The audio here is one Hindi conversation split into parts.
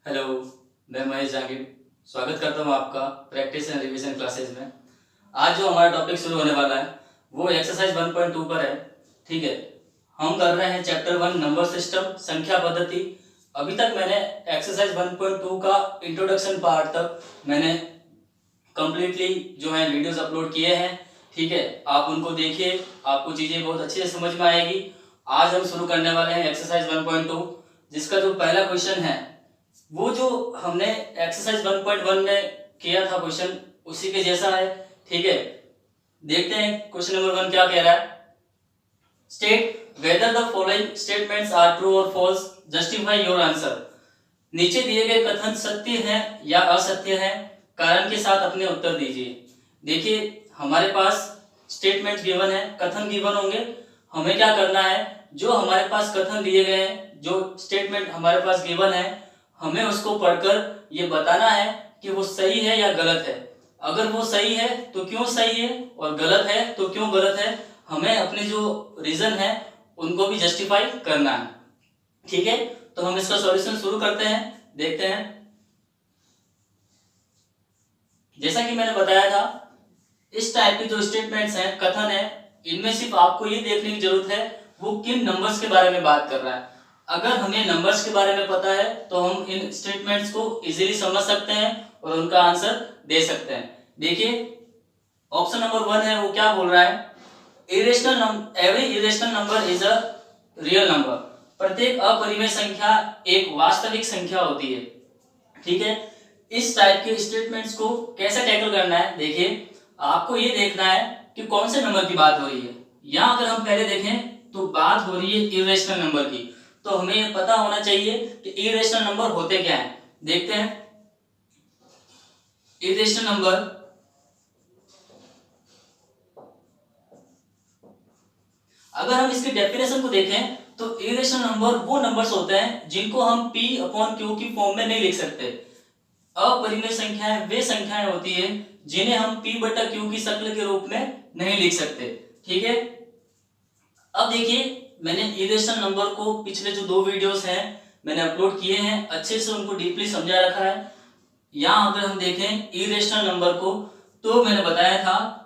हेलो, मैं महेश जांगिड़ स्वागत करता हूँ आपका प्रैक्टिस एंड रिवीजन क्लासेस में। आज जो हमारा टॉपिक शुरू होने वाला है वो एक्सरसाइज 1.2 पर है। ठीक है, हम कर रहे हैं चैप्टर 1 नंबर सिस्टम संख्या पद्धति। अभी तक मैंने एक्सरसाइज 1.2 का इंट्रोडक्शन पार्ट तक मैंने कंप्लीटली जो है वीडियोस अपलोड किए हैं। ठीक है, आप उनको देखिए, आपको चीज़ें बहुत अच्छे से समझ में आएगी। आज हम शुरू करने वाले हैं एक्सरसाइज 1.2, जिसका जो पहला क्वेश्चन है वो जो हमने एक्सरसाइज 1.1 में किया था क्वेश्चन उसी के जैसा है। ठीक है, देखते हैं क्वेश्चन नंबर 1 क्या कह रहा है। State whether the following statements are true और फॉल्स, जस्टिफाई योर आंसर। नीचे दिए गए कथन सत्य हैं या असत्य हैं, कारण के साथ अपने उत्तर दीजिए। देखिए, हमारे पास स्टेटमेंट गिवन है, कथन गिवन होंगे। हमें क्या करना है, जो हमारे पास कथन दिए गए हैं, जो स्टेटमेंट हमारे पास गिवन है, हमें उसको पढ़कर ये बताना है कि वो सही है या गलत है। अगर वो सही है तो क्यों सही है, और गलत है तो क्यों गलत है। हमें अपने जो रीजन है उनको भी जस्टिफाई करना है। ठीक है, तो हम इसका सॉल्यूशन शुरू करते हैं, देखते हैं। जैसा कि मैंने बताया था, इस टाइप के जो स्टेटमेंट्स हैं, कथन है, इनमें सिर्फ आपको ये देखने की जरूरत है वो किन नंबर्स के बारे में बात कर रहा है। अगर हमें नंबर्स के बारे में पता है तो हम इन स्टेटमेंट्स को इजीली समझ सकते हैं और उनका आंसर दे सकते हैं। देखिए, ऑप्शन नंबर 1 है, वो क्या बोल रहा है, irrational number, every irrational number is a real number. प्रत्येक अपरिमेय संख्या एक वास्तविक संख्या होती है। ठीक है, इस टाइप के स्टेटमेंट्स को कैसे टैकल करना है, देखिए आपको ये देखना है कि कौन से नंबर की बात हो रही है। यहाँ अगर हम पहले देखें तो बात हो रही है इरेशनल नंबर की, तो हमें ये पता होना चाहिए कि इरेशनल नंबर होते क्या हैं। देखते हैं, इरेशनल नंबर अगर हम इसकी डेफिनेशन को देखें तो इरेशनल नंबर वो नंबर्स होते हैं जिनको हम p अपॉन q की फॉर्म में नहीं लिख सकते। अपरिमेय संख्याएं वे संख्याएं होती है जिन्हें हम p बटा q की शक्ल के रूप में नहीं लिख सकते। ठीक है, अब देखिए, मैंने इरेशनल नंबर को पिछले जो 2 वीडियोस हैं मैंने अपलोड किए हैं, अच्छे से उनको डीपली समझा रखा है। यहाँ अगर हम देखें इरेशनल नंबर को, तो मैंने बताया था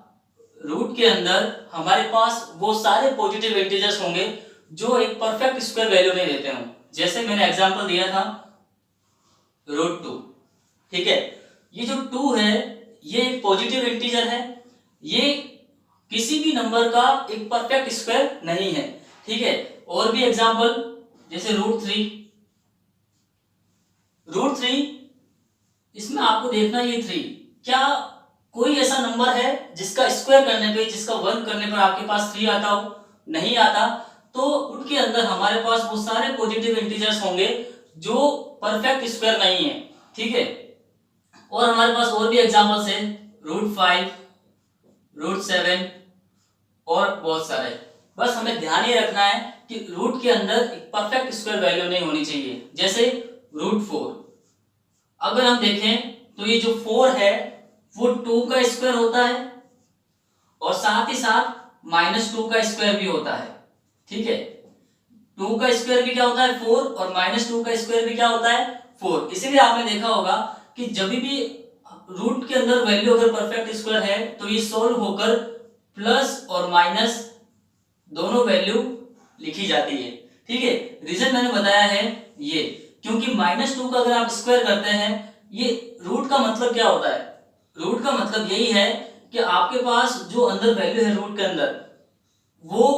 रूट के अंदर हमारे पास वो सारे पॉजिटिव इंटीजर्स होंगे जो एक परफेक्ट स्क्वायर वैल्यू नहीं देते हों। जैसे मैंने एग्जांपल दिया था √2। ठीक है, ये जो 2 है ये एक पॉजिटिव इंटीजर है, ये किसी भी नंबर का एक परफेक्ट स्क्वायर नहीं है। ठीक है, और भी एग्जांपल जैसे √3। इसमें आपको देखना ये 3, क्या कोई ऐसा नंबर है जिसका स्क्वायर करने पे, जिसका वर्ग करने पर आपके पास 3 आता हो? नहीं आता। तो उनके अंदर हमारे पास वो सारे पॉजिटिव इंटीजर्स होंगे जो परफेक्ट स्क्वायर नहीं है। ठीक है, और हमारे पास और भी एग्जांपल्स हैं, √5, √7 और बहुत सारे। बस हमें ध्यान ये रखना है कि रूट के अंदर एक परफेक्ट स्क्वायर वैल्यू नहीं होनी चाहिए। जैसे √4 अगर हम देखें तो ये जो 4 है वो 2 का स्क्वायर होता है और साथ ही साथ -2 का स्क्वायर भी होता है। ठीक है, 2 का स्क्वायर भी क्या होता है 4 और -2 का स्क्वायर भी क्या होता है 4। इसीलिए आपने देखा होगा कि जब भी रूट के अंदर वैल्यू अगर परफेक्ट स्क्वायर है तो ये सोल्व होकर प्लस और माइनस दोनों वैल्यू लिखी जाती है। ठीक है, रीजन मैंने बताया है ये, क्योंकि -2 का अगर आप स्क्वायर करते हैं, ये रूट का मतलब क्या होता है, रूट का मतलब यही है कि आपके पास जो अंदर वैल्यू है रूट के अंदर वो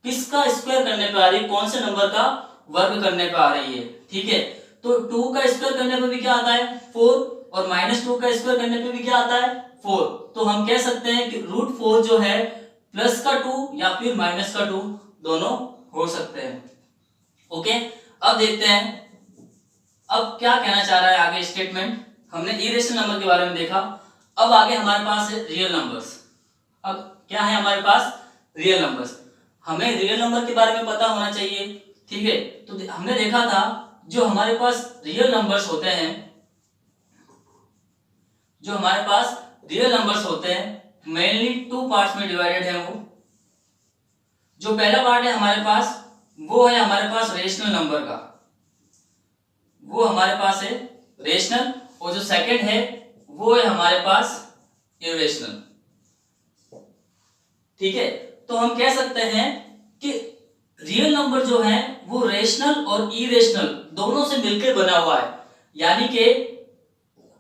किसका स्क्वायर करने पे आ रही है, कौन से नंबर का वर्ग करने पे आ रही है। ठीक है, तो 2 का स्क्वायर करने पे भी क्या आता है 4 और -2 का स्क्वायर करने पे भी क्या आता है 4। तो हम कह सकते हैं कि √4 जो है प्लस का 2 या फिर माइनस का 2 दोनों हो सकते हैं। ओके, अब देखते हैं अब क्या कहना चाह रहा है आगे स्टेटमेंट। हमने इरेशनल नंबर के बारे में देखा, अब आगे हमारे पास है रियल नंबर्स। अब क्या है हमारे पास रियल नंबर्स, हमें रियल नंबर के बारे में पता होना चाहिए। ठीक है, तो हमने देखा था जो हमारे पास रियल नंबर्स होते हैं, जो हमारे पास रियल नंबर्स होते हैं मेनली 2 पार्ट्स में डिवाइडेड है। वो जो पहला पार्ट है हमारे पास वो है हमारे पास रेशनल नंबर का, वो हमारे पास है रेशनल, और जो सेकंड है वो है हमारे पास इरेशनल। ठीक है, तो हम कह सकते हैं कि रियल नंबर जो है वो रेशनल और इरेशनल दोनों से मिलकर बना हुआ है, यानी कि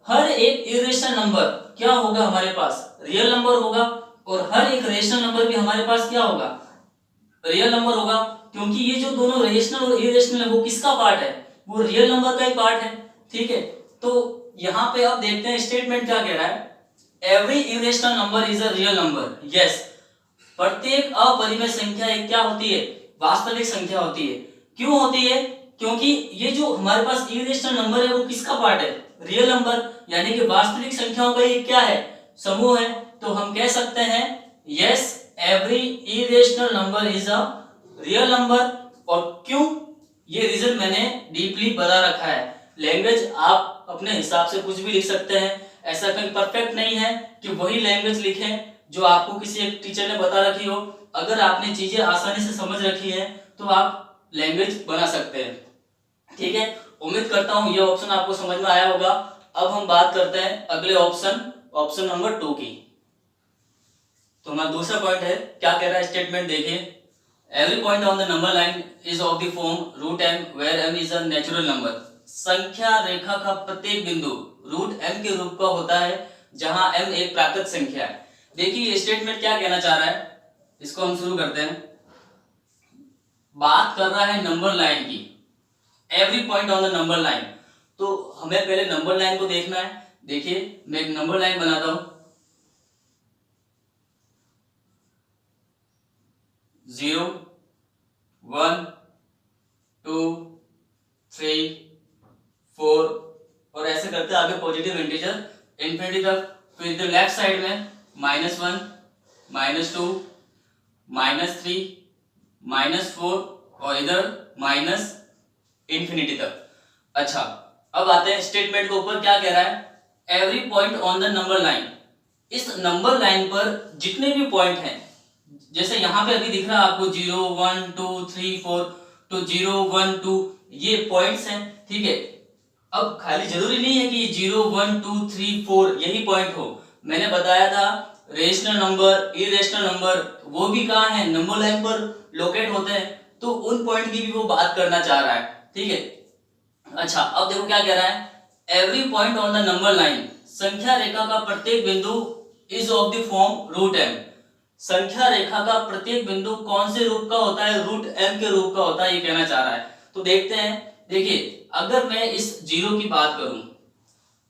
हर एक इरेशनल नंबर क्या होगा हमारे पास, रियल नंबर होगा, और हर एक रेशनल नंबर भी हमारे पास क्या होगा, रियल नंबर होगा। क्योंकि ये जो दोनों रेशनल और इरेशनल है वो किसका पार्ट है, वो रियल नंबर का ही पार्ट है। ठीक है, तो यहां पे अब देखते हैं स्टेटमेंट क्या कह रहा है, every irrational number is a real number. Yes, प्रत्येक अपरिमेय संख्या एक क्या होती है, वास्तविक संख्या होती है। क्यों होती है, क्योंकि ये जो हमारे पास इरेशनल नंबर है वो किसका पार्ट है, रियल नंबर, यानी कि वास्तविक संख्याओं का ये क्या है, समूह है। तो हम कह सकते हैं yes, every irrational number is a real number. और क्यों, ये रीजन मैंने डीपली बता रखा है। लैंग्वेज आप अपने हिसाब से कुछ भी लिख सकते हैं, ऐसा कहीं परफेक्ट नहीं है कि वही लैंग्वेज लिखें जो आपको किसी एक टीचर ने बता रखी हो। अगर आपने चीजें आसानी से समझ रखी है तो आप लैंग्वेज बना सकते हैं। ठीक है, उम्मीद करता हूं ये ऑप्शन आपको समझ में आया होगा। अब हम बात करते हैं अगले ऑप्शन नंबर 2 की। तो हमारा दूसरा पॉइंट है, क्या कह रहा है स्टेटमेंट देखिए, every point on the number line is of the form root m where m is a natural number. संख्या रेखा का प्रत्येक बिंदु रूट एम के रूप का होता है जहां एम एक प्राकृत संख्या है। देखिए ये स्टेटमेंट क्या कहना चाह रहा है, इसको हम शुरू करते हैं। बात कर रहा है नंबर लाइन की, every point on the number line. तो हमें पहले नंबर लाइन को देखना है। देखिए मैं एक नंबर लाइन बनाता हूं, 0 1 2 3 4 और ऐसे करते आगे पॉजिटिव इंटीजर इन्फिनिटी तक। फिर इधर लेफ्ट साइड में -1 -2 -3 -4 और इधर माइनस इंफिनिटी तक। अच्छा, अब आते हैं स्टेटमेंट के ऊपर, क्या कह रहा है, every point on the number line. इस नंबर लाइन पर जितने भी पॉइंट हैं, जैसे यहाँ पे अभी दिख रहा है आपको 0 1 2 3 4, तो 0 1 2 ये पॉइंट्स हैं। ठीक है, अब खाली जरूरी नहीं है कि 0 1 2 3 4 यही पॉइंट हो। मैंने बताया था रेशनल नंबर इरेशनल नंबर वो भी कहाँ है, नंबर लाइन पर लोकेट होते हैं, तो उन पॉइंट की भी वो बात करना चाह रहा है। ठीक है, अच्छा अब देखो क्या कह रहा है, every point on the number line, संख्या रेखा का प्रत्येक बिंदु is of the form root m. संख्या रेखा का प्रत्येक बिंदु कौन से रूप का होता है, रूट एम के रूप का होता है, ये कहना चाह रहा है। तो देखते हैं, देखिए अगर मैं इस जीरो की बात करूं,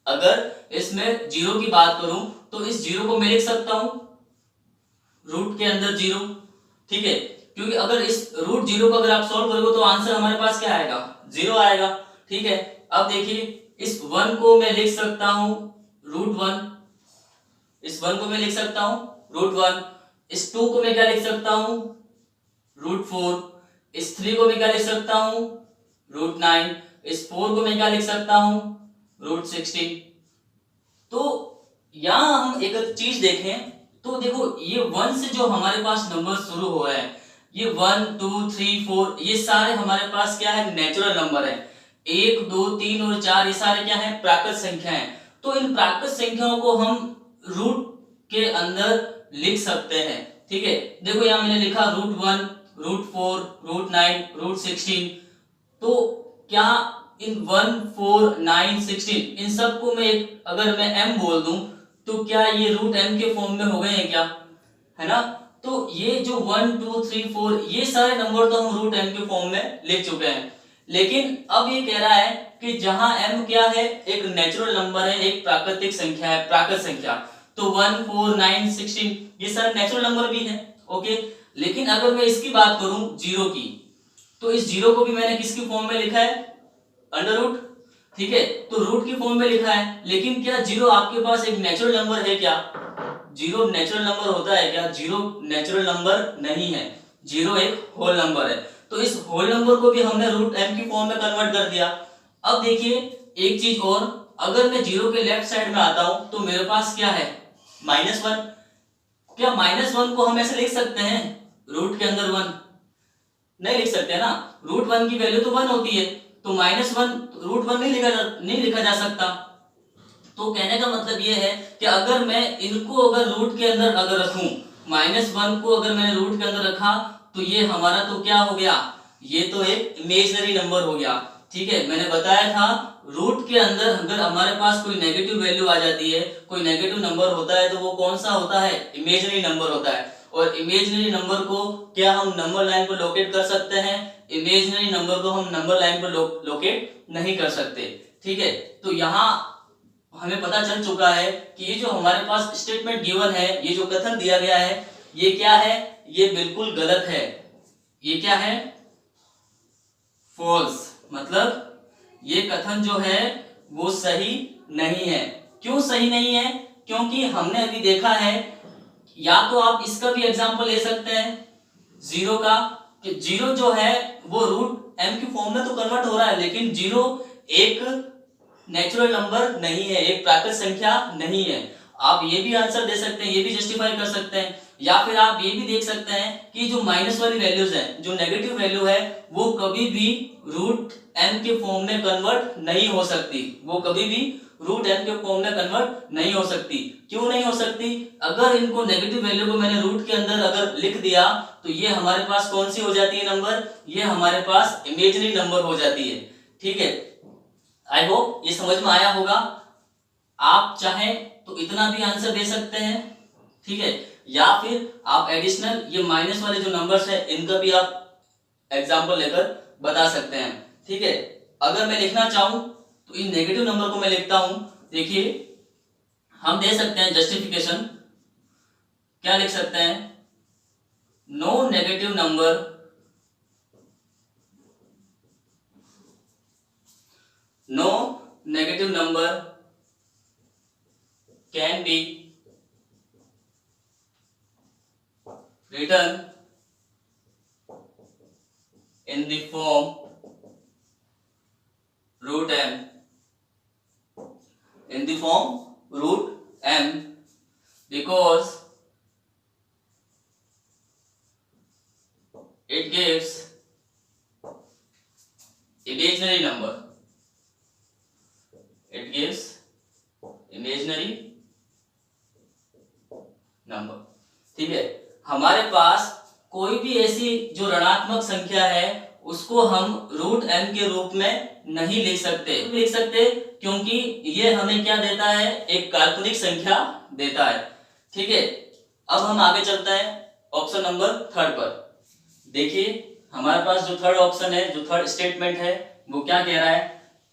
अगर इसमें जीरो की बात करूं तो इस जीरो को मैं लिख सकता हूं रूट के अंदर जीरो। ठीक है, क्योंकि अगर इस रूट जीरो को अगर आप सॉल्व करोगे तो आंसर हमारे पास क्या आएगा, जीरो आएगा। ठीक है, अब देखिए इस वन को मैं लिख सकता हूं रूट वन, इस वन को मैं लिख सकता हूं रूट वन, इस टू को मैं क्या लिख सकता हूं रूट फोर, इस थ्री को मैं क्या लिख सकता हूं रूट नाइन, इस फोर को मैं क्या लिख सकता हूं रूट 16। तो यहां हम एक चीज देखें तो देखो ये वन से जो हमारे पास नंबर शुरू हो रहे हैं, ये 1 2 3 4 ये सारे हमारे पास क्या है, नेचुरल नंबर है। 1 2 3 और 4 ये सारे क्या है, प्राकृत संख्या है। तो इन प्राकृत संख्याओं को हम रूट के अंदर लिख सकते हैं। ठीक है, देखो यहाँ मैंने लिखा रूट 1 रूट 4 रूट 9 रूट 16। तो क्या इन 1 4 9 16 इन सबको मैं अगर मैं m बोल दूं तो क्या ये रूट m के फॉर्म में हो गए हैं क्या, है ना। तो ये जो 1 2 3 4 ये सारे नंबर तो हम रूट m के फॉर्म में लिख चुके हैं। लेकिन अब ये कह रहा है कि जहां m क्या है, एक नेचुरल नंबर है, एक प्राकृतिक संख्या है, प्राकृत संख्या, तो 1 4 9 16 ये सारे नेचुरल नंबर भी हैं। ओके, लेकिन अगर मैं इसकी बात करूं जीरो की, तो इस जीरो को भी मैंने किसकी फॉर्म में लिखा है, अंडर रूट। ठीक है, तो रूट की फॉर्म में लिखा है, लेकिन क्या जीरो आपके पास एक नेचुरल नंबर है क्या, जीरो नेचुरल नंबर होता है क्या, जीरो नेचुरल नंबर नहीं है, जीरो एक होल नंबर है। तो इस होल नंबर को भी हमने रूट m की फॉर्म में कन्वर्ट कर दिया। अब देखिए एक चीज और, अगर मैं जीरो के लेफ्ट साइड में आता हूं तो मेरे पास क्या है -1। क्या -1 को हम ऐसे लिख सकते हैं रूट के अंदर 1, नहीं लिख सकते ना, रूट 1 की वैल्यू तो 1 होती है। तो -1 √1 नहीं लिखा जा सकता। तो कहने का मतलब ये है कि अगर मैं इनको अगर रूट के अंदर अगर रखूं, -1 को अगर मैंने रूट के अंदर रखा तो ये हमारा तो क्या हो गया, ये तो एक इमेजिनरी नंबर हो गया। ठीक है, मैंने बताया था रूट के अंदर अगर हमारे पास कोई नेगेटिव वैल्यू आ जाती है, कोई नेगेटिव नंबर होता है, तो वो कौन सा होता है, इमेजिनरी नंबर होता है। और इमेजिनरी नंबर को क्या हम नंबर लाइन पर लोकेट कर सकते हैं, इमेजिनरी नंबर को हम नंबर लाइन पर लोकेट नहीं कर सकते। ठीक है, तो यहाँ हमें पता चल चुका है कि ये जो हमारे पास स्टेटमेंट गिवन है, ये जो कथन दिया गया है, ये क्या है, ये बिल्कुल गलत है। ये क्या है, फॉल्स, मतलब ये कथन जो है वो सही नहीं है। क्यों सही नहीं है, क्योंकि हमने अभी देखा है, या तो आप इसका भी एग्जांपल ले सकते हैं जीरो का, कि जीरो जो है वो √m की फॉर्म में तो कन्वर्ट हो रहा है, लेकिन जीरो एक नेचुरल नंबर नहीं है, एक प्राकृत संख्या नहीं है। आप ये भी आंसर दे सकते हैं, ये भी जस्टिफाई कर सकते हैं, या फिर आप ये भी देख सकते हैं कि जो माइनस वाली वैल्यूज है, जो नेगेटिव वैल्यू है, वो कभी भी √m के फॉर्म में कन्वर्ट नहीं हो सकती, वो कभी भी √m के फॉर्म में कन्वर्ट नहीं हो सकती। क्यों नहीं हो सकती, अगर इनको नेगेटिव वैल्यू को मैंने रूट के अंदर अगर लिख दिया तो ये हमारे पास कौन सी हो जाती है नंबर, ये हमारे पास इमेजिनरी नंबर हो जाती है। ठीक है, आई होप ये समझ में आया होगा। आप चाहें तो इतना भी आंसर दे सकते हैं, ठीक है, या फिर आप एडिशनल ये माइनस वाले जो नंबर्स है इनका भी आप एग्जांपल लेकर बता सकते हैं। ठीक है, अगर मैं लिखना चाहूं तो इन नेगेटिव नंबर को मैं लिखता हूं। देखिए, हम दे सकते हैं जस्टिफिकेशन, क्या लिख सकते हैं, no negative number can be written in the form √m, in the form √m, because it gives imaginary number, it gives imaginary number. ठीक है, हमारे पास कोई भी ऐसी जो ऋणात्मक संख्या है उसको हम √m के रूप में नहीं लिख सकते, क्योंकि ये हमें क्या देता है, एक काल्पनिक संख्या देता है। ठीक है, अब हम आगे चलते हैं ऑप्शन नंबर 3 पर। देखिए, हमारे पास जो थर्ड ऑप्शन है, जो थर्ड स्टेटमेंट है, वो क्या कह रहा है,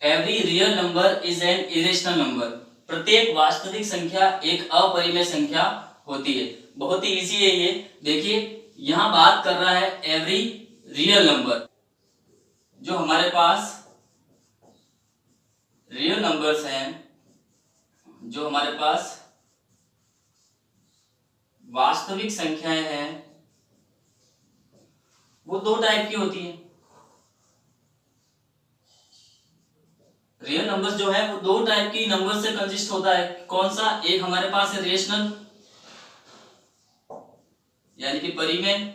every real number is an irrational number, प्रत्येक वास्तविक संख्या एक अपरिमेय संख्या होती है। बहुत ही इजी है ये। देखिए, यहां बात कर रहा है एवरी रियल नंबर, जो हमारे पास रियल नंबर्स हैं, जो हमारे पास वास्तविक संख्याएं हैं, वो दो टाइप की होती है। रियल नंबर्स जो है वो दो टाइप की नंबर से कंसिस्ट होता है। कौन सा, एक हमारे पास है रेशनल, यानी कि परिमेय,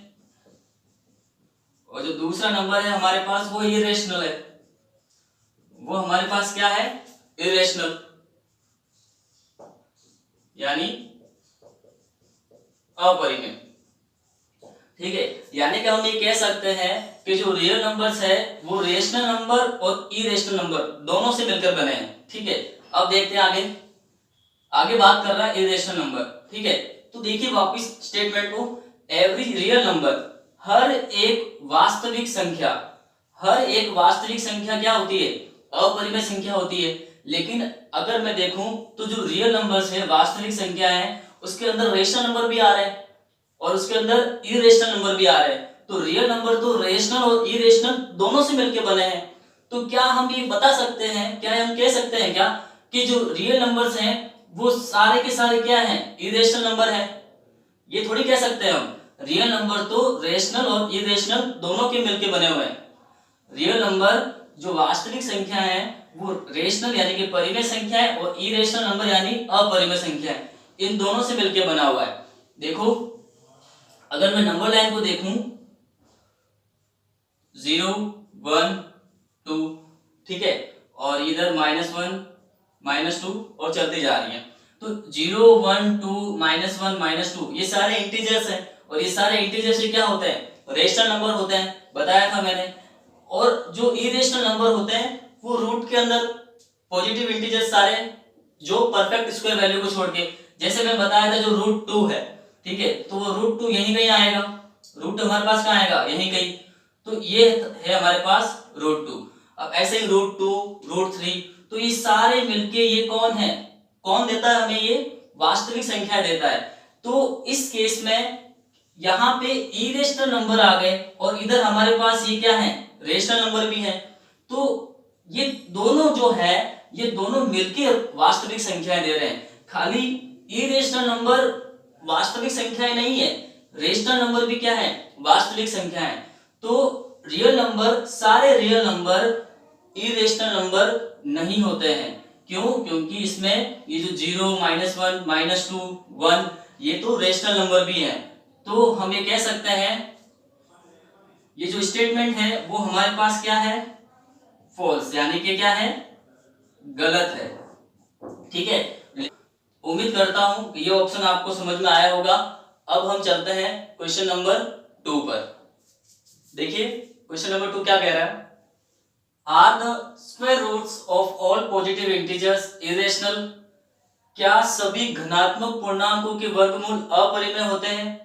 और जो दूसरा नंबर है हमारे पास वो इरेशनल है, वो हमारे पास क्या है, इरेशनल, यानी अपरिमेय। ठीक है, यानी कि हम ये कह सकते हैं कि जो रियल नंबर्स है वो रेशनल नंबर और इरेशनल नंबर दोनों से मिलकर बने हैं। ठीक है, अब देखते हैं आगे बात कर रहा है इरेशनल नंबर। ठीक है, तो देखिए वापस स्टेटमेंट को, एवरी रियल नंबर, हर एक वास्तविक संख्या क्या होती है, अपरिमेय संख्या होती है। लेकिन अगर मैं देखूं तो जो रियल नंबर्स है, वास्तविक संख्या है, उसके अंदर रेशनल नंबर भी आ रहे हैं और उसके अंदर इरेशनल नंबर भी आ रहे हैं। तो रियल नंबर तो रेशनल और इरेशनल दोनों से मिलकर बने हैं। तो क्या हम ये बता सकते हैं, क्या हम कह सकते हैं क्या कि जो रियल नंबर्स हैं वो सारे के सारे क्या हैं, इरेशनल नंबर है? ये थोड़ी कह सकते हैं हम। रियल नंबर तो रेशनल और इरेशनल दोनों के मिलकर बने हुए हैं। रियल नंबर जो वास्तविक संख्या है वो रेशनल यानी कि परिमेय संख्या है, और इरेशनल नंबर यानी अपरिमेय संख्या है, इन दोनों से मिलकर बना हुआ है। देखो, अगर मैं नंबर लाइन को देखूं 0 1 2 ठीक है, और इधर -1 -2 और चलती जा रही है। तो 0 1 2 -1 -2 ये सारे इंटीजर्स हैं, और ये सारे इंटीजर्स से क्या होते हैं, रेशनल नंबर होते हैं, बताया था मैंने। और जो इरेशनल नंबर होते हैं वो रूट के अंदर पॉजिटिव इंटीजर्स सारे, जो परफेक्ट स्क्वायर वैल्यू को छोड़ के, जैसे मैं बताया था जो √2 है, ठीक है, तो वो √2 यहीं कहीं आएगा, रूट हमारे पास कहाँ आएगा, यहीं कहीं, तो ये है हमारे पास √2। अब ऐसे ही √2 √3, तो ये सारे मिलके ये कौन है, कौन देता है हमें, ये वास्तविक संख्या देता है। तो इस केस में यहाँ पे इरेशनल नंबर आ गए, और इधर हमारे पास ये क्या है, रेशनल नंबर भी है। तो ये दोनों जो है, ये दोनों मिलके वास्तविक संख्याएं दे रहे हैं। खाली इरेशनल नंबर वास्तविक संख्याएं नहीं है, रेशनल नंबर भी क्या है, वास्तविक संख्याएं। तो रियल नंबर, सारे रियल नंबर इरेशनल नंबर नहीं होते हैं। क्यों? क्योंकि इसमें ये जो 0 -1 -2 1 ये तो रेशनल नंबर भी है। तो हम ये कह सकते हैं, ये जो स्टेटमेंट है वो हमारे पास क्या है, फॉल्स, यानी कि क्या है, गलत है। ठीक है, उम्मीद करता हूं कि ये ऑप्शन आपको समझ में आया होगा। अब हम चलते हैं क्वेश्चन नंबर 2 पर। देखिए क्वेश्चन नंबर 2 क्या कह रहा है, are the square roots of all positive integers irrational, क्या सभी धनात्मक पूर्णांकों के वर्गमूल अपरिमेय होते हैं?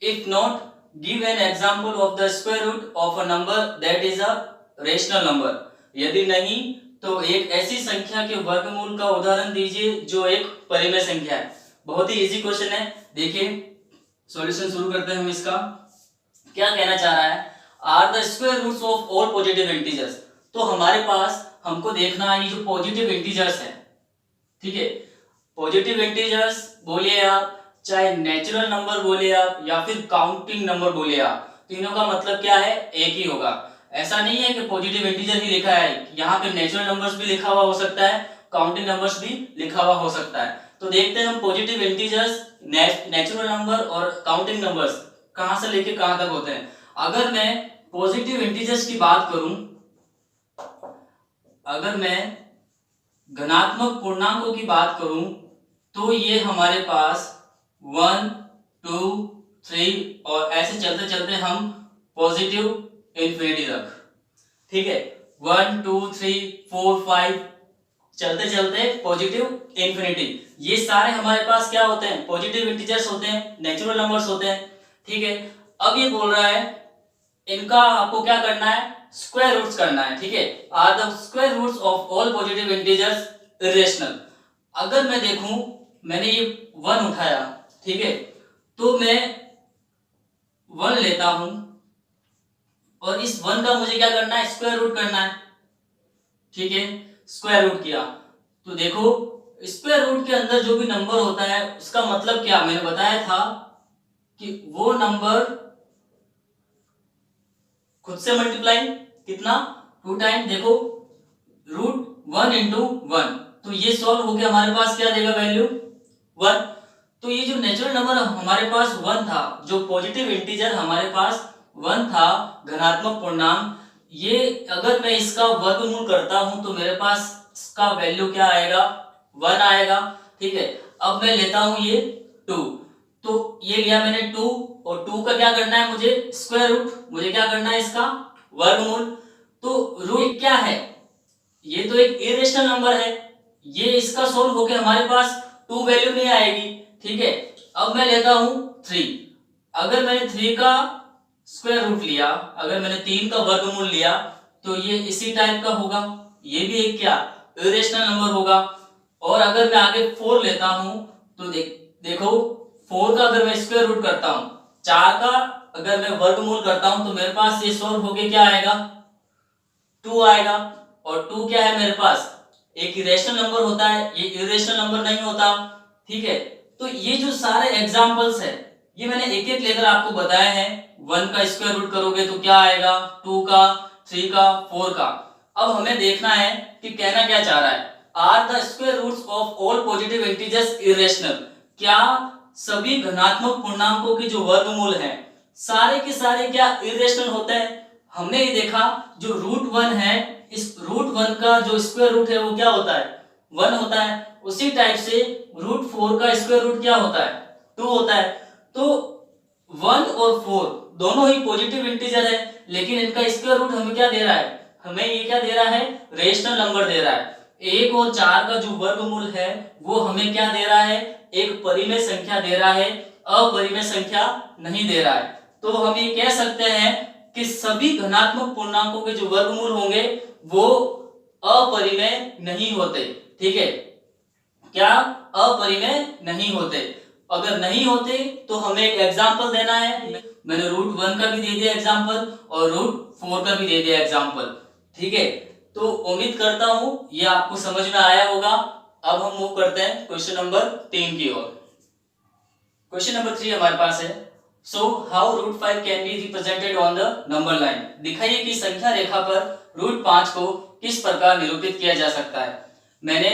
If not, give an example of the square root of a number that is a rational number. यदि नहीं तो एक ऐसी संख्या के वर्गमूल का उदाहरण दीजिए जो एक परिमेय संख्या है। बहुत ही इजी क्वेश्चन है। देखिए सॉल्यूशन शुरू करते हैं हम इसका। क्या कहना चाह रहा है, are the square roots of all positive integers. तो हमारे पास हमको देखना है ये जो पॉजिटिव इंटीजर्स है, ठीक है, पॉजिटिव इंटीजर्स बोलिए आप, चाहे नेचुरल नंबर बोलिए आप, या फिर काउंटिंग नंबर बोलिए आप, तीनों का मतलब क्या है, एक ही होगा। ऐसा नहीं है कि पॉजिटिव इंटीजर ही लिखा है, यहाँ पे नेचुरल नंबर्स भी लिखा हुआ हो सकता है, काउंटिंग नंबर्स भी लिखा हुआ हो सकता है। तो देखते हैं हम पॉजिटिव इंटीजर्स, नेचुरल नंबर और काउंटिंग नंबर्स कहां से लेके कहां तक होते हैं। अगर मैं पॉजिटिव इंटीजर्स की बात करूं, अगर मैं धनात्मक पूर्णांकों की बात करूं, तो ये हमारे पास 1 2 3 और ऐसे चलते चलते हम पॉजिटिव इंफिनिटी तक, ठीक है, 1 2 3 4 5 चलते चलते पॉजिटिव इंफिनिटी, ये सारे हमारे पास क्या होते हैं, पॉजिटिव इंटीजर्स होते हैं, नेचुरल नंबर्स होते हैं। ठीक है, अब ये बोल रहा है इनका आपको क्या करना है, स्क्वायर रूट्स करना है। ठीक है, are the square roots of all positive integers irrational. अगर मैं देखूं, मैंने ये 1 उठाया, ठीक है, तो मैं 1 लेता हूं और इस 1 का मुझे क्या करना है, स्क्वायर रूट करना है। ठीक है, स्क्वायर रूट किया तो देखो स्क्वायर रूट के अंदर जो भी नंबर होता है उसका मतलब क्या, मैंने बताया था कि वो नंबर खुद से मल्टीप्लाई कितना, 2 टाइम, देखो √1 × 1, तो ये सॉल्व होके हमारे पास क्या देगा, वैल्यू 1। तो ये जो नेचुरल नंबर हमारे पास 1 था, जो पॉजिटिव इंटीजर हमारे पास 1 था, धनात्मक पूर्णांक, ये अगर मैं इसका वर्गमूल करता हूं तो मेरे पास इसका वैल्यू क्या आएगा, 1 आएगा। ठीक है, अब मैं लेता हूं ये 2, तो ये लिया मैंने 2 और 2 का क्या करना है, मुझे स्क्वायर रूट, मुझे क्या करना है इसका वर्गमूल। तो रूट क्या है, ये तो एक इरेशनल नंबर है, ये इसका सोल्व होके हमारे पास 2 वैल्यू नहीं आएगी। ठीक है, अब मैं लेता हूं 3, अगर मैंने 3 का स्क्वायर रूट लिया, अगर मैंने 3 का वर्गमूल लिया तो ये इसी टाइप का होगा, ये भी एक क्या इरेशनल नंबर होगा। और अगर मैं आगे 4 लेता हूं तो देखो 4 का अगर मैं स्क्वायर रूट करता हूं, 4 का अगर मैं वर्गमूल करता हूं तो मेरे पास ये सॉल्व होके क्या आएगा, 2 आएगा। और 2 क्या है मेरे पास, एक इरेशनल नंबर होता है, ये इरेशनल नंबर नहीं होता। ठीक है, तो ये जो सारे एग्जांपल्स है ये मैंने एक एक लेकर आपको बताए हैं। 1 का स्क्वायर रूट करोगे तो क्या आएगा, 2 का, 3 का, 4 का। अब हमें देखना है कि कहना क्या चाह रहा है, are the square roots of all positive integers irrational, क्या सभी धनात्मक पूर्णांकों के जो वर्गमूल हैं सारे के सारे क्या इरेशनल होते हैं। हमने ये देखा जो √1 है इस रूट 1 का जो स्क्वायर रूट है वो क्या होता है, 1 होता है। उसी टाइप से रूट 4 का स्क्वायर रूट क्या होता है, 2 होता है। तो 1 और 4 दोनों ही पॉजिटिव इंटीजर है, लेकिन इनका स्क्वायर रूट हमें क्या दे रहा है, हमें ये क्या दे रहा है, रेशनल नंबर दे रहा है। 1 और 4 का जो वर्गमूल है वो हमें क्या दे रहा है, एक परिमेय संख्या दे रहा है, अपरिमेय संख्या नहीं दे रहा है। तो हम ये कह सकते हैं कि सभी धनात्मक पूर्णांकों के जो वर्गमूल होंगे वो अपरिमेय नहीं होते। ठीक है, क्या अपरिमेय नहीं होते। अगर नहीं होते तो हमें एक एग्जांपल देना है। मैंने रूट 1 का भी दे दिया एग्जांपल और रूट 4 का भी दे दिया एग्जांपल। ठीक है, तो उम्मीद करता हूं ये आपको समझ में आया होगा। अब हम मूव करते हैं क्वेश्चन नंबर 3 की ओर। क्वेश्चन नंबर 3 हमारे पास है, so how root 5 can be represented on the number line. दिखाइए कि संख्या रेखा पर रूट 5 को किस प्रकार निरूपित किया जा सकता है। मैंने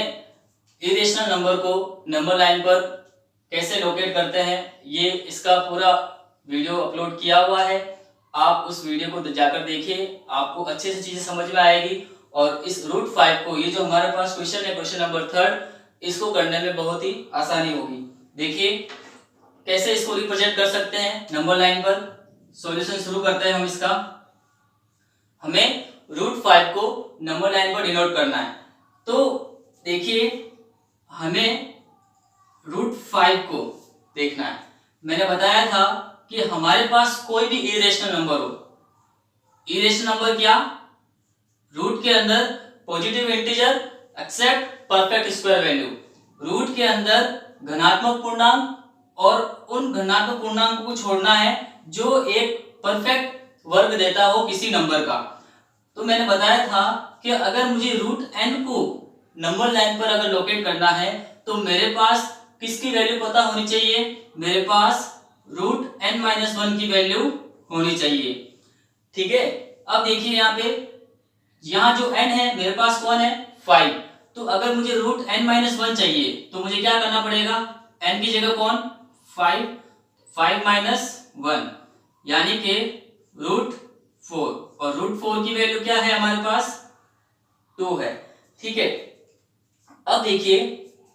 इरेशनल नंबर को नंबर लाइन पर कैसे लोकेट करते हैं ये इसका पूरा वीडियो अपलोड किया हुआ है, आप उस वीडियो को जाकर देखिए, आपको अच्छे से चीजें समझ में आएगी। और इस रूट 5 को, ये जो हमारे पास क्वेश्चन है क्वेश्चन नंबर 3, इसको करने में बहुत ही आसानी होगी। देखिए कैसे इसको रिप्रेजेंट कर सकते हैं नंबर लाइन पर। सॉल्यूशन शुरू करते हैं हम इसका। हमें रूट 5 को नंबर लाइन पर डिनोट करना है। तो देखिए हमें रूट 5 को देखना है। मैंने बताया था कि हमारे पास कोई भी इरेशनल नंबर हो, इरेशनल नंबर क्या, रूट के अंदर positive integer except perfect square value, root के अंदर धनात्मक पूर्णांक और उन धनात्मक पूर्णांकों को छोड़ना है जो एक परफेक्ट वर्ग देता हो किसी नंबर का। तो मैंने बताया था कि अगर मुझे रूट n को नंबर लाइन पर अगर लोकेट करना है तो मेरे पास किसकी वैल्यू पता होनी चाहिए, मेरे पास रूट n-1 की वैल्यू होनी चाहिए। ठीक है, अब देखिए यहाँ जो n है मेरे पास कौन है, 5। तो अगर मुझे रूट n-1 चाहिए तो मुझे क्या करना पड़ेगा, n की जगह कौन, 5 यानी कि रूट 4, और रूट 4 की वैल्यू क्या है हमारे पास, 2 है। ठीक है, अब देखिए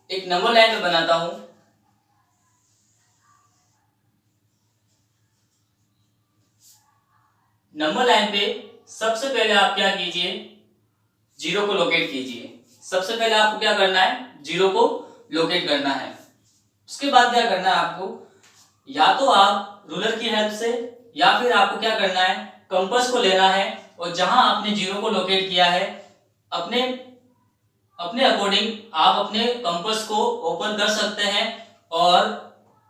एक नंबर लाइन में बनाता हूं। नंबर लाइन पे सबसे पहले आप क्या कीजिए, 0 को लोकेट कीजिए। सबसे पहले आपको क्या करना है, 0 को लोकेट करना है। उसके बाद क्या करना है आपको, या तो आप रूलर की हेल्प से या फिर आपको क्या करना है, कंपास को लेना है और जहां आपने 0 को लोकेट किया है अपने अकॉर्डिंग आप अपने कंपास को ओपन कर सकते हैं और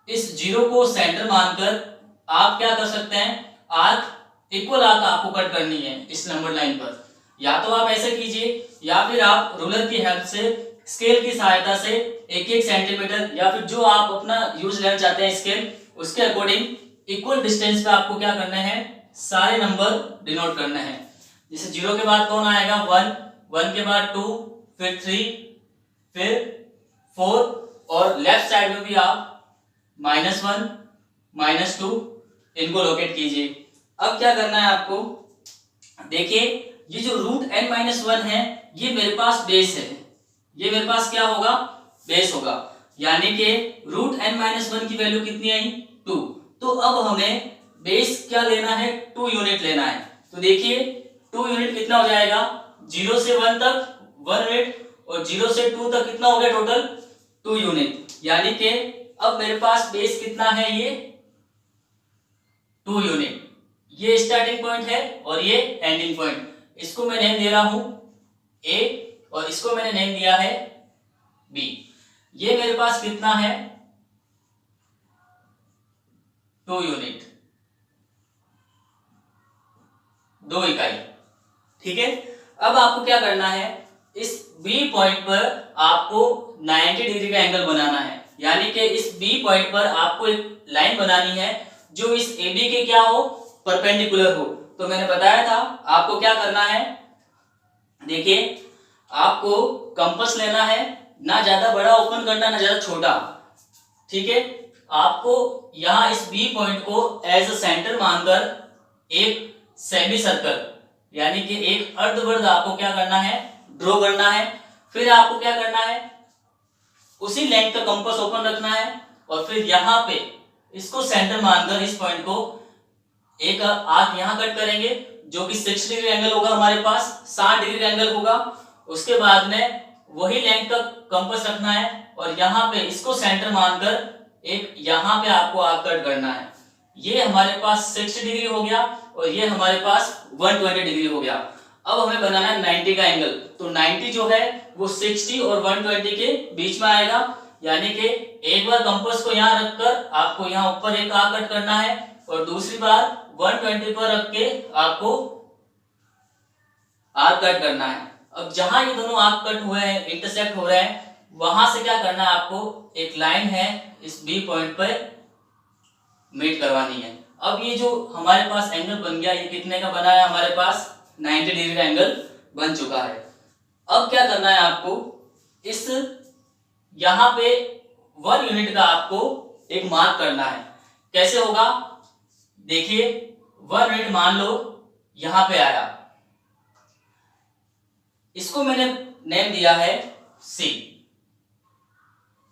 इस 0 को सेंटर मानकर आप क्या कर सकते हैं, आर्क, इक्वल आर्क आपको कट करनी है इस नंबर लाइन पर। या तो आप ऐसे कीजिए या फिर आप रूलर की हेल्प से स्केल की सहायता से 1-1 सेंटीमीटर या फिर जो आप अपना यूज लेना चाहते हैं स्केल, उसके अकॉर्डिंग इक्वल डिस्टेंस पे आपको क्या करना है, सारे नंबर डिनोट करने हैं। जैसे 0 के बाद कौन आएगा, 1 के बाद 2, फिर 3, फिर 4 और लेफ्ट साइड में भी आप -1, -2 इनको लोकेट कीजिए। अब क्या करना है आपको, देखिए ये जो रूट n-1 है ये मेरे पास बेस है, ये मेरे पास क्या होगा, बेस होगा, यानी कि रूट n-1 की वैल्यू कितनी आई, 2। तो अब हमें बेस क्या लेना है, 2 यूनिट लेना है। तो देखिए 2 यूनिट कितना हो जाएगा, 0 से 1 तक 1 यूनिट और 0 से 2 तक कितना हो गया टोटल, 2 यूनिट। यानी कि अब मेरे पास बेस कितना है, ये 2 यूनिट। ये स्टार्टिंग पॉइंट है और ये एंडिंग पॉइंट। इसको मैं नेम दे रहा हूं A और इसको मैंने नेम दिया है B। ये मेरे पास कितना है, 2 यूनिट, 2 इकाई। ठीक है, अब आपको क्या करना है, इस B पॉइंट पर आपको 90 डिग्री का एंगल बनाना है, यानी कि इस B पॉइंट पर आपको एक लाइन बनानी है जो इस AB के क्या हो, परपेंडिकुलर हो। तो मैंने बताया था आपको क्या करना है, देखिए आपको कंपास लेना है, ना ज्यादा बड़ा ओपन करना ना ज्यादा छोटा। ठीक है, आपको यहां इस B पॉइंट को एज अ सेंटर मानकर एक सेमी सर्कल यानी कि एक अर्धवृत्त आपको क्या करना है, ड्रॉ करना है। फिर आपको क्या करना है, उसी लेंथ का कंपास ओपन रखना है और फिर यहाँ पे इसको सेंटर मानकर इस पॉइंट को एक आर्क यहाँ कट करेंगे जो कि 60 डिग्री एंगल होगा, हमारे पास 60 डिग्री एंगल होगा। उसके बाद में वही लेंथ का कंपास रखना है और यहाँ पे इसको सेंटर मानकर एक यहाँ पे आपको आर्क कट करना है। ये हमारे पास 60 डिग्री हो गया और ये हमारे पास 120 डिग्री हो गया। अब हमें बनाना है 90 का एंगल। तो 90 जो है वो 60 और 120 के बीच में आएगा, यानी कि एक बार कंपास को यहाँ रखकर आपको यहाँ ऊपर एक आर्क कट करना है और दूसरी बार 120 पर रख के आपको आर्क कट करना है। अब जहां ये दोनों आर्क कट हुए हैं, इंटरसेक्ट हो रहे हैं, वहां से क्या करना है, आपको एक लाइन है इस बी पॉइंट पर मीट करवानी है। अब ये जो हमारे पास एंगल बन गया, ये कितने का बना है, हमारे पास 90 डिग्री का एंगल बन चुका है। अब क्या करना है आपको, इस यहाँ पे 1 यूनिट का आपको एक मार्क करना है। कैसे होगा, देखिए 1 यूनिट मान लो यहां पे आया, इसको मैंने नेम दिया है सी।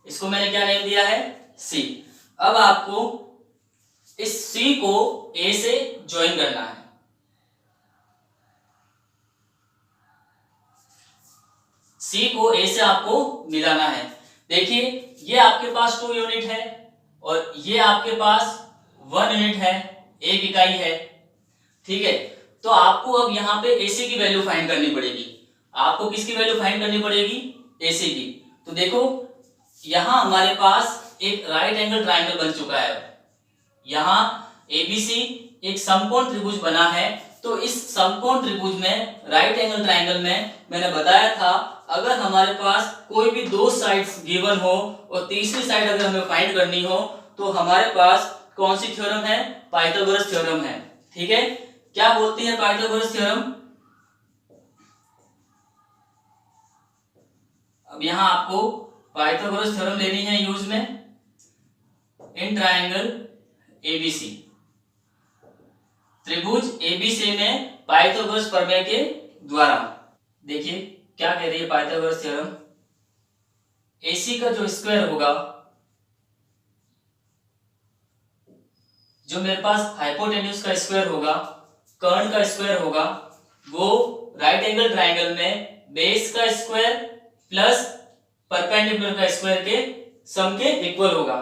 इसको मैंने क्या नेम दिया है, सी। अब आपको इस सी को ए से ज्वाइन करना है। सी को ए से आपको मिलाना है। देखिए ये आपके पास 2 यूनिट है और ये आपके पास 1 यूनिट है, 1 इकाई है, ठीक है। तो आपको अब यहाँ पे AC की वैल्यू फाइंड करनी पड़ेगी। आपको किसकी वैल्यू फाइंड करनी पड़ेगी, AC की। तो देखो यहाँ हमारे पास एक राइट एंगल ट्राइंगल बन चुका है। यहाँ ABC एक समकोण त्रिभुज बना है। तो इस समकोण त्रिभुज में, राइट एंगल ट्राइंगल में, मैंने बताया था अगर हमारे पास कोई भी 2 साइड्स गिवन हो और तीसरी साइड अगर हमें फाइंड करनी हो तो हमारे पास कौन सी थ्योरम है, पाइथागोरस थ्योरम है, ठीक है। क्या बोलती है पाइथागोरस थ्योरम, अब यहां आपको पाइथागोरस थ्योरम लेनी है यूज में। इन ट्राइंगल ABC, त्रिभुज ABC में पाइथागोरस प्रमेय के द्वारा, देखिए क्या कह रही है पाइथागोरस थ्योरम, AC का जो स्क्वायर होगा, जो मेरे पास हाइपोटेन्यूज का स्क्वायर होगा, कर्ण का स्क्वायर होगा, वो राइट एंगल ट्राइंगल में बेस का स्क्वायर प्लस परपेंडिकुलर का स्क्वायर के सम के इक्वल होगा।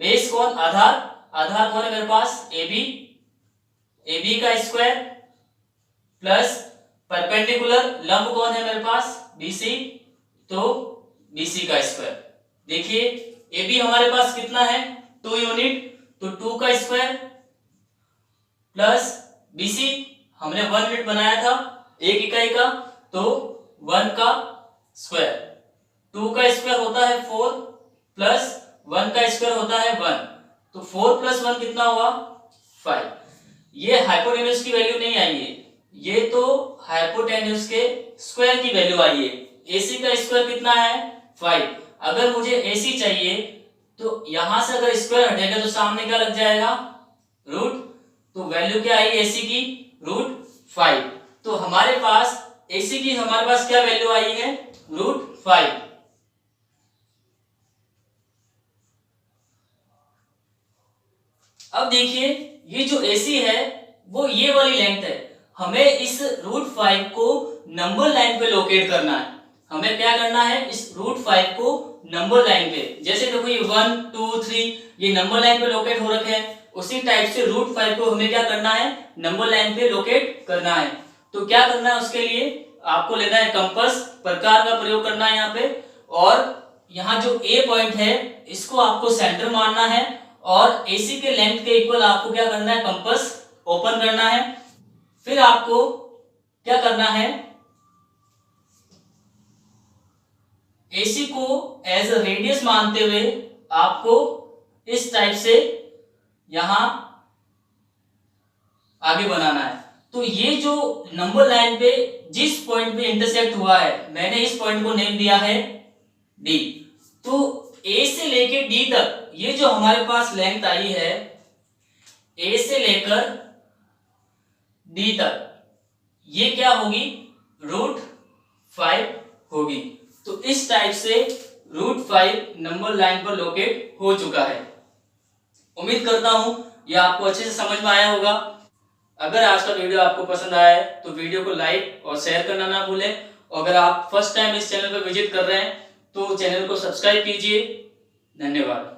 बेस कौन, आधार, आधार कौन है मेरे पास, AB का स्क्वायर प्लस परपेंडिकुलर लंब कौन है मेरे पास, BC, तो BC का स्क्वायर। देखिए AB हमारे पास कितना है, 2 यूनिट, तो 2 का स्क्वायर प्लस BC हमने 1 यूनिट बनाया था 1 इकाई का, तो 1 का स्क्वायर। 2 का स्क्वायर होता है 4 प्लस 1 का स्क्वायर होता है 1, तो 4 प्लस 1 कितना हुआ, 5। ये हाइपोटेन्यूज की वैल्यू नहीं आई है, ये तो हाइपोटेन्यूज के स्क्वायर की वैल्यू आई है। AC का स्क्वायर कितना है, 5। अगर मुझे AC चाहिए तो यहां से अगर स्क्वायर हटेगा तो सामने क्या लग जाएगा, रूट, तो वैल्यू क्या आई AC की, √5। तो हमारे पास AC की हमारे पास क्या वैल्यू आई है, √5। अब देखिए ये जो AC है वो ये वाली लेंथ है, हमें इस √5 को नंबर लाइन पे लोकेट करना है। हमें क्या करना है, इस √5 को नंबर लाइन पे, जैसे देखो ये 1 2 3 ये नंबर लाइन पे लोकेट हो रखे हैं, उसी टाइप से √5 को हमें क्या करना है, नंबर लाइन पे लोकेट करना है। तो क्या करना है, उसके लिए आपको लेना है कंपास प्रकार का प्रयोग करना है यहाँ पे, और यहाँ जो A पॉइंट है इसको आपको सेंटर मानना है और AC के लेंथ के इक्वल आपको क्या करना है, कंपास ओपन करना है। फिर आपको क्या करना है, AC को एज अ रेडियस मानते हुए आपको इस टाइप से यहां आगे बनाना है। तो ये जो नंबर लाइन पे जिस पॉइंट पे इंटरसेक्ट हुआ है, मैंने इस पॉइंट को नेम दिया है D। तो A से लेके D तक ये जो हमारे पास लेंथ आई है, A से लेकर D तक ये क्या होगी, √5 होगी। तो इस टाइप से √5 नंबर लाइन पर लोकेट हो चुका है। उम्मीद करता हूं ये आपको अच्छे से समझ में आया होगा। अगर आज का वीडियो आपको पसंद आया है तो वीडियो को लाइक और शेयर करना ना भूलें। अगर आप फर्स्ट टाइम इस चैनल पर विजिट कर रहे हैं तो चैनल को सब्सक्राइब कीजिए। धन्यवाद।